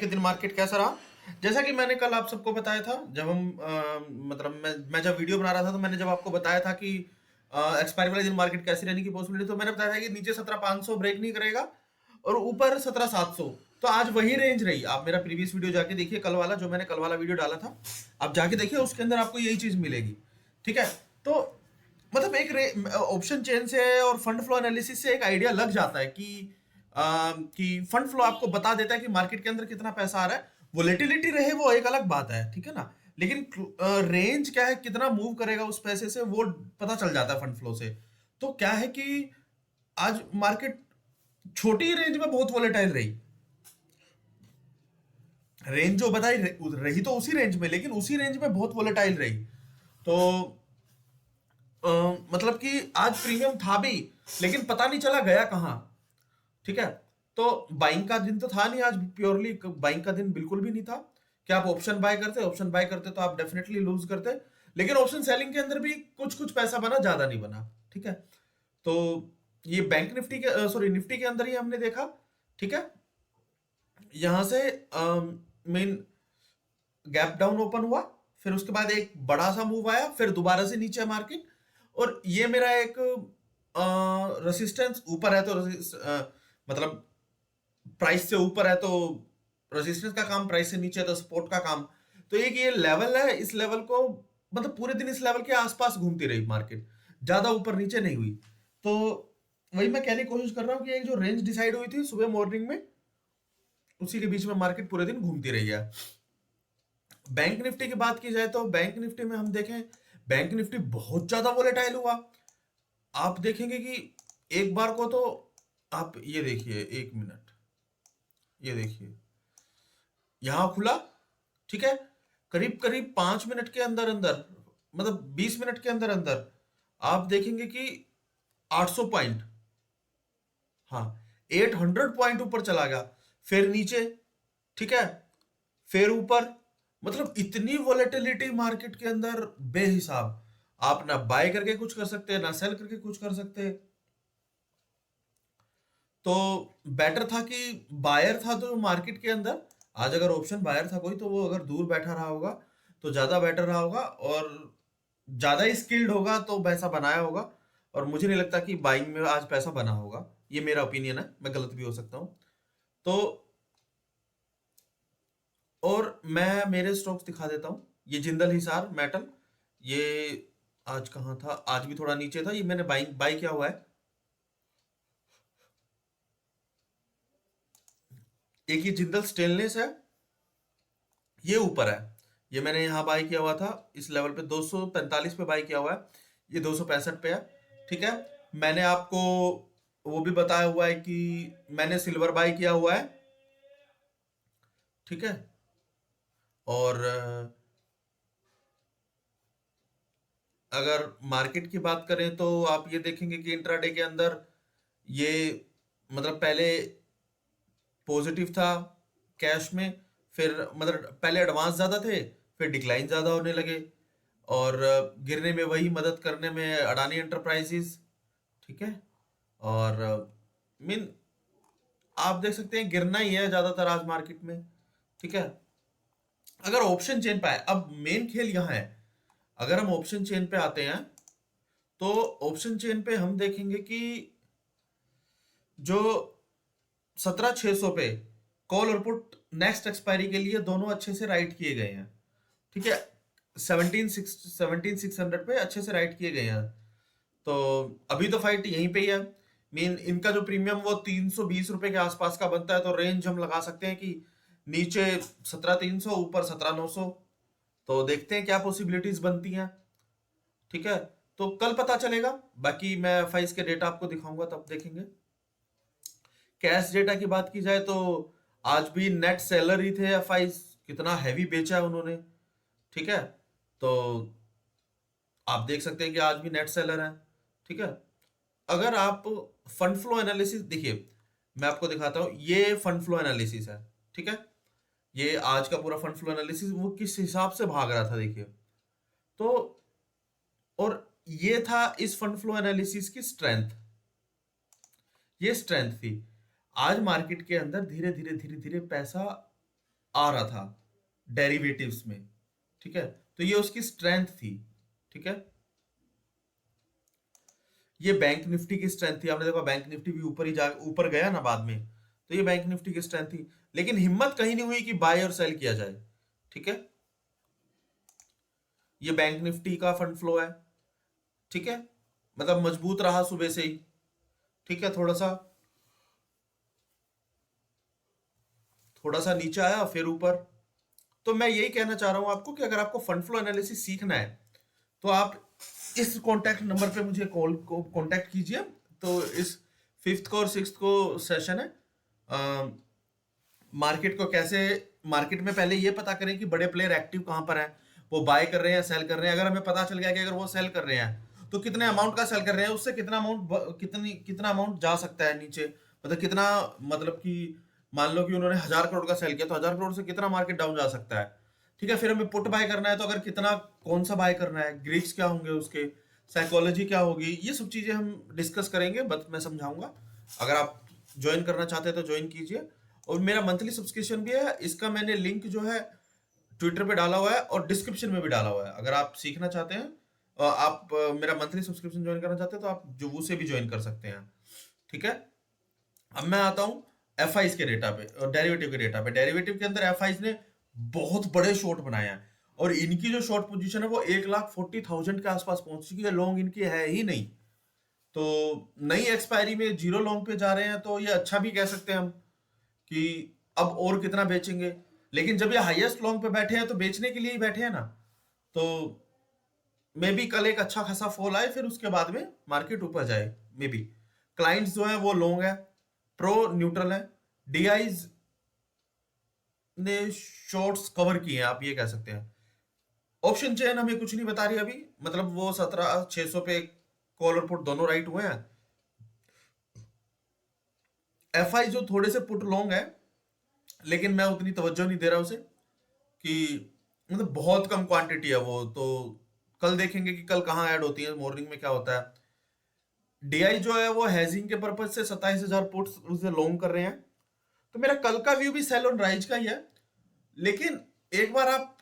के दिन मार्केट कैसा रहा? जैसा कि मैंने कल आप सबको बताया था, जब हम मतलब मैं जब वीडियो बना रहा था, तो मैंने जब आपको बताया था कि एक्सपायरी वाले दिन मार्केट कैसी रहने की पॉसिबिलिटी, तो मैंने बताया था कि नीचे 17,500 ब्रेक नहीं करेगा और ऊपर 17,700। तो आज वही रेंज रही। आप मेरा प्रीवियस वीडियो जाके देखिए, कल वाला जो मैंने कल वाला वीडियो डाला था, आप जाके देखिए, उसके अंदर आपको यही चीज मिलेगी। ठीक है? तो मतलब एक ऑप्शन चेन से और फंड फ्लो एनालिसिस से एक आइडिया लग जाता है कि फंड फ्लो आपको बता देता है कि मार्केट के अंदर कितना पैसा आ रहा है। वोलेटिलिटी रहे वो एक अलग बात है, ठीक है ना, लेकिन रेंज क्या है, कितना मूव करेगा उस पैसे से, वो पता चल जाता है फंड फ्लो से। तो क्या है कि आज मार्केट छोटी रेंज में बहुत वोलेटाइल रही। रेंज जो बताई रही तो उसी रेंज में, लेकिन उसी रेंज में बहुत वोलेटाइल रही। तो अ, मतलब कि आज प्रीमियम था भी, लेकिन पता नहीं चला गया कहाँ। ठीक है? तो बाइंग का दिन तो था नहीं आज, प्योरली बाइंग का दिन बिल्कुल भी नहीं था। क्या आप ऑप्शन बाय करते तो आप डेफिनेटली लूज करते। लेकिन ऑप्शन सेलिंग के अंदर भी कुछ कुछ पैसा बना, ज्यादा नहीं बना। ठीक है? तो ये बैंक निफ्टी के सॉरी निफ्टी के अंदर ही हमने देखा। ठीक है? यहां से मेन गैप डाउन ओपन हुआ, फिर उसके बाद एक बड़ा सा मूव आया, फिर दोबारा से नीचे मार्केट। और ये मेरा एक रेसिस्टेंस ऊपर है तो मतलब प्राइस से ऊपर है तो रेजिस्टेंस का काम, प्राइस से नीचे है तो सपोर्ट का काम। तो एक ये लेवल है, इस लेवल को मतलब पूरे दिन इस लेवल के आसपास घूमती रही मार्केट, ज्यादा ऊपर नीचे नहीं हुई। तो वही मैं कहने की कोशिश कर रहा हूँ कि एक जो रेंज डिसाइड हुई थी सुबह मॉर्निंग में, उसी के बीच में मार्केट पूरे दिन घूमती रही है। बैंक निफ्टी की बात की जाए तो बैंक निफ्टी में हम देखें, बैंक निफ्टी बहुत ज्यादा वोलेटाइल हुआ। आप देखेंगे कि एक बार को तो आप ये देखिए, एक मिनट, ये देखिए, यहां खुला। ठीक है? करीब करीब 5 मिनट के अंदर अंदर, मतलब 20 मिनट के अंदर अंदर आप देखेंगे कि 800 पॉइंट, हाँ, 800 पॉइंट ऊपर चला गया, फिर नीचे। ठीक है? फिर ऊपर। मतलब इतनी वोलेटिलिटी मार्केट के अंदर बेहिसाब। आप ना बाय करके कुछ कर सकते हैं, ना सेल करके कुछ कर सकते हैं। तो बेटर था कि बायर था तो मार्केट के अंदर, आज अगर ऑप्शन बायर था कोई, तो वो अगर दूर बैठा रहा होगा तो ज्यादा बेटर रहा होगा, और ज्यादा ही स्किल्ड होगा तो पैसा बनाया होगा। और मुझे नहीं लगता कि बाइंग में आज पैसा बना होगा। ये मेरा ओपिनियन है, मैं गलत भी हो सकता हूँ। तो और मैं मेरे स्टॉक्स दिखा देता हूँ। ये जिंदल हिसार मेटल, ये आज कहाँ था, आज भी थोड़ा नीचे था, ये मैंने बाई किया हुआ है। एक ये जिंदल स्टेनलेस है, ये ऊपर है। ये मैंने यहाँ बाई किया हुआ था इस लेवल पे, 245 पे बाई किया हुआ है। ये 265 पे है। ठीक है? मैंने आपको वो भी बताया हुआ है कि मैंने सिल्वर बाई किया हुआ है। ठीक है? और अगर मार्केट की बात करें तो आप ये देखेंगे कि इंट्राडे के अंदर ये मतलब पहले पॉजिटिव था कैश में, फिर मतलब पहले एडवांस ज्यादा थे, फिर डिक्लाइन ज्यादा होने लगे, और गिरने में वही मदद करने में अडानी एंटरप्राइजेस। ठीक है? और मीन आप देख सकते हैं गिरना ही है ज्यादातर आज मार्केट में। ठीक है? अगर ऑप्शन चेन पे आए, अब मेन खेल यहाँ है। अगर हम ऑप्शन चेन पे आते हैं, तो ऑप्शन चेन पे हम देखेंगे कि जो 17,600 पे कॉल और पुट नेक्स्ट एक्सपायरी के लिए दोनों अच्छे से राइट किए गए हैं। ठीक है? 17,600 पे अच्छे से राइट किए गए हैं। तो अभी तो फाइट यहीं पे ही है। मीन इनका जो प्रीमियम वो 320 रुपए के आसपास का बनता है, तो रेंज हम लगा सकते हैं कि नीचे 17,300, ऊपर 17,900। तो देखते हैं क्या पॉसिबिलिटीज बनती हैं। ठीक है? तो कल पता चलेगा। बाकी मैं एफआईज के डेटा आपको दिखाऊंगा, तब देखेंगे। कैश डेटा की बात की जाए तो आज भी नेट सेलर ही थे एफआईज, कितना हैवी बेचा है उन्होंने। ठीक है? तो आप देख सकते हैं कि आज भी नेट सेलर है। ठीक है? अगर आप फंड फ्लो एनालिसिस देखिए, मैं आपको दिखाता हूं, ये फंड फ्लो एनालिसिस है। ठीक है? ये आज का पूरा फंड फ्लो एनालिसिस वो किस हिसाब से भाग रहा था, देखिए। तो और ये था इस फंड फ्लो एनालिसिस की स्ट्रेंथ, ये स्ट्रेंथ थी। आज मार्केट के अंदर धीरे धीरे धीरे धीरे पैसा आ रहा था डेरिवेटिव्स में, ठीक है। तो ये उसकी स्ट्रेंथ थी, ठीक है। ये बैंक निफ्टी की स्ट्रेंथ थी, आपने देखा बैंक निफ्टी भी ऊपर गया ना बाद में, तो ये बैंक निफ्टी की स्ट्रेंथ थी। लेकिन हिम्मत कहीं नहीं हुई कि बाय और सेल किया जाए, ठीक है। ये बैंक निफ्टी का फंड फ्लो है, ठीक है। मतलब मजबूत रहा सुबह से ही, ठीक है। थोड़ा सा नीचे आया फिर ऊपर। तो मैं यही कहना चाह रहा हूं आपको कि अगर आपको फंड फ्लो एनालिसिस सीखना है तो आप इस कॉन्टैक्ट नंबर पे मुझे कॉल को कॉन्टैक्ट कीजिए। तो इस 5th को और 6th को सेशन है। मार्केट को कैसे, मार्केट में पहले ये पता करें कि बड़े प्लेयर एक्टिव कहां पर हैं, वो बाय कर रहे हैं सेल कर रहे हैं। अगर हमें पता चल गया कि अगर वो सेल कर रहे हैं तो कितने अमाउंट का सेल कर रहे हैं, उससे कितना अमाउंट जा सकता है नीचे, मतलब कितना, मतलब कि मान लो कि उन्होंने 1000 करोड़ का सेल किया तो 1000 करोड़ से कितना मार्केट डाउन जा सकता है, ठीक है। फिर हमें पुट बाय करना है तो अगर कितना, कौन सा बाय करना है, ग्रिड्स क्या होंगे उसके, साइकोलॉजी क्या होगी, ये सब चीजें हम डिस्कस करेंगे, बस मैं समझाऊंगा। अगर आप ज्वाइन करना चाहते हैं तो ज्वाइन कीजिए। और मेरा मंथली सब्सक्रिप्शन भी है, इसका मैंने लिंक जो है ट्विटर पे डाला हुआ है और डिस्क्रिप्शन में भी डाला हुआ है। अगर आप सीखना चाहते हैं, आप मेरा मंथली सब्सक्रिप्शन ज्वाइन करना चाहते हैं तो आप जुवू से भी ज्वाइन कर सकते हैं, ठीक है। अब मैं आता हूं एफ के डेटा पे और डेरिवेटिव के डेटा पे। डेरिवेटिव के अंदर एफ ने बहुत बड़े शॉर्ट बनाए हैं और इनकी जो शॉर्ट पोजीशन है वो 1,40,000 के आसपास पहुंच चुकी है। लॉन्ग इनकी है ही नहीं, तो नई एक्सपायरी में जीरो लॉन्ग पे जा रहे हैं, तो ये अच्छा भी कह सकते हैं हम कि अब और कितना बेचेंगे। लेकिन जब ये हाईएस्ट लॉन्ग पे बैठे हैं तो बेचने के लिए ही बैठे हैं ना, तो मे बी कल एक अच्छा खासा फॉल आए फिर उसके बाद में मार्केट ऊपर जाए मे बी। क्लाइंट्स जो है वो लॉन्ग है, प्रो न्यूट्रल है, डीआईज ने शॉर्ट्स कवर किए हैं, आप ये कह सकते हैं। ऑप्शन चेन हमें कुछ नहीं बता रही अभी, मतलब वो 17,600 पे कॉल और पुट दोनों राइट हुए हैं। एफ जो थोड़े से पुट लॉन्ग है, लेकिन मैं उतनी तवज्जो नहीं दे रहा उसे, कि मतलब बहुत कम क्वांटिटी है वो। तो कल देखेंगे कि कल कहाँ ऐड होती है, मॉर्निंग में क्या होता है। डीआई जो है वो हेजिंग के पर्पज से 27,000 पुट्स उसे लॉन्ग कर रहे हैं। तो मेरा कल का व्यू भी सेल ऑन राइज का ही है। लेकिन एक बार आप,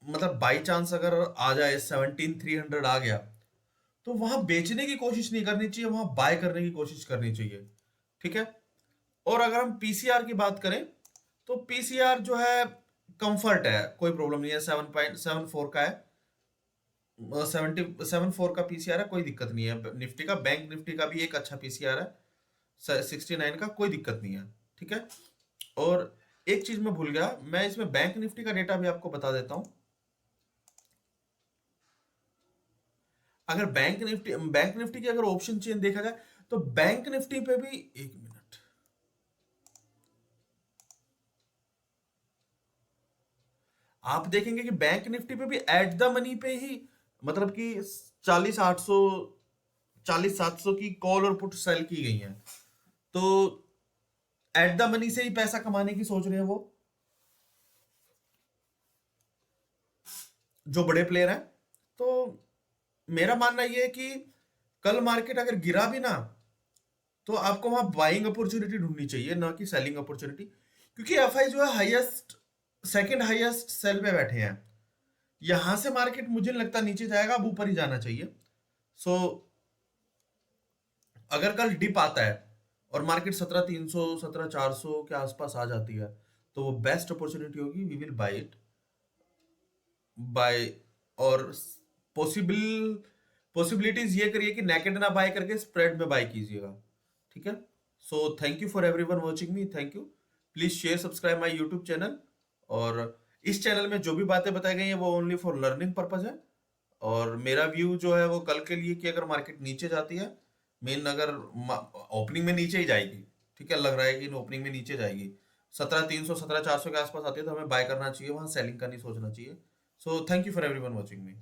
मतलब बाई चांस अगर आ जाए 17,300 आ गया तो वहां बेचने की कोशिश नहीं करनी चाहिए, वहां बाय करने की कोशिश करनी चाहिए, ठीक है। और अगर हम पीसीआर की बात करें तो पीसीआर जो है कंफर्ट है, कोई प्रॉब्लम नहीं है, 7.74 का है। 74 का पीसीआर है, कोई दिक्कत नहीं है। निफ्टी का, बैंक निफ्टी का भी एक अच्छा पीसीआर है 69 का, कोई दिक्कत नहीं है, ठीक है। और एक चीज मैं भूल गया, मैं इसमें बैंक निफ्टी का डेटा भी आपको बता देता हूं। अगर बैंक निफ्टी की अगर ऑप्शन चेन देखा जाए तो बैंक निफ्टी पे भी, एक मिनट, आप देखेंगे कि बैंक निफ्टी पे भी एट द मनी पे ही, मतलब कि 40,800 40,700 की कॉल और पुट सेल की गई हैं। तो एट द मनी से ही पैसा कमाने की सोच रहे हैं वो जो बड़े प्लेयर हैं। तो मेरा मानना यह है कि कल मार्केट अगर गिरा भी ना तो आपको वहां बाइंग अपॉर्चुनिटी ढूंढनी चाहिए, ना कि सेलिंग अपॉर्चुनिटी। क्योंकि एफआई जो है हाईएस्ट, सेकंड हाईएस्ट सेल पे बैठे हैं। यहां से मार्केट मुझे नहीं लगता नीचे जाएगा, अब ऊपर ही जाना चाहिए। सो अगर कल डिप आता है और मार्केट 17,300 17,400 के आसपास आ जाती है तो वो बेस्ट अपॉर्चुनिटी होगी, we will buy it, buy. और पॉसिबल पॉसिबिलिटीज ये करिए कि नेकेड ना बाय करके स्प्रेड में बाय कीजिएगा, ठीक है। So thank you for everyone watching me, thank you. Please share subscribe my YouTube channel. और इस चैनल में जो भी बातें बताई गई हैं वो ओनली फॉर लर्निंग पर्पज है। और मेरा व्यू जो है वो कल के लिए कि अगर मार्केट नीचे जाती है, मेन अगर ओपनिंग में नीचे ही जाएगी, ठीक है, लग रहा है कि ओपनिंग में नीचे जाएगी, 17,300 17,400 के आसपास आती है तो हमें बाय करना चाहिए, वहां सेलिंग का नहीं सोचना चाहिए। So thank you for everyone watching me.